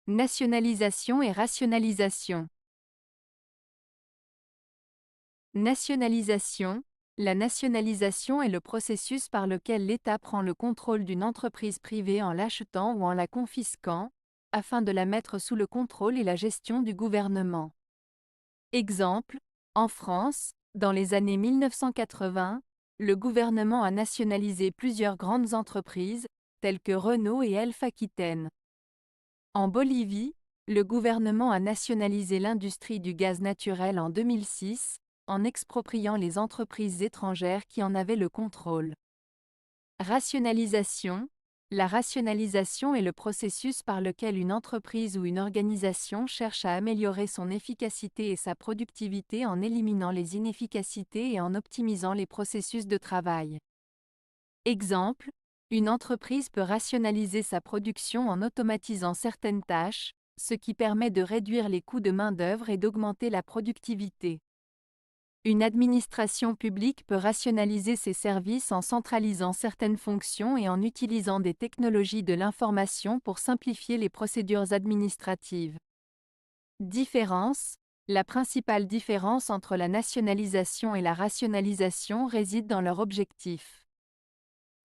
Nationalisation et rationalisation. Nationalisation. La nationalisation est le processus par lequel l'État prend le contrôle d'une entreprise privée en l'achetant ou en la confisquant, afin de la mettre sous le contrôle et la gestion du gouvernement. Exemple, en France, dans les années 1980, le gouvernement a nationalisé plusieurs grandes entreprises, telles que Renault et Elf Aquitaine. En Bolivie, le gouvernement a nationalisé l'industrie du gaz naturel en 2006, en expropriant les entreprises étrangères qui en avaient le contrôle. Rationalisation. La rationalisation est le processus par lequel une entreprise ou une organisation cherche à améliorer son efficacité et sa productivité en éliminant les inefficacités et en optimisant les processus de travail. Exemple, une entreprise peut rationaliser sa production en automatisant certaines tâches, ce qui permet de réduire les coûts de main-d'œuvre et d'augmenter la productivité. Une administration publique peut rationaliser ses services en centralisant certaines fonctions et en utilisant des technologies de l'information pour simplifier les procédures administratives. Différence. La principale différence entre la nationalisation et la rationalisation réside dans leur objectif.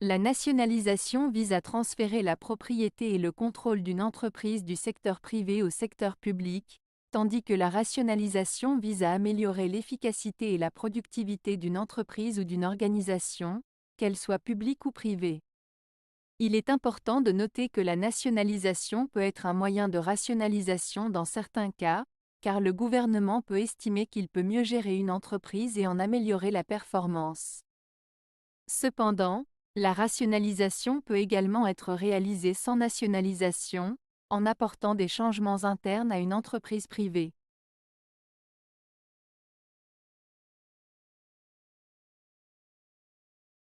La nationalisation vise à transférer la propriété et le contrôle d'une entreprise du secteur privé au secteur public, tandis que la rationalisation vise à améliorer l'efficacité et la productivité d'une entreprise ou d'une organisation, qu'elle soit publique ou privée. Il est important de noter que la nationalisation peut être un moyen de rationalisation dans certains cas, car le gouvernement peut estimer qu'il peut mieux gérer une entreprise et en améliorer la performance. Cependant, la rationalisation peut également être réalisée sans nationalisation, en apportant des changements internes à une entreprise privée.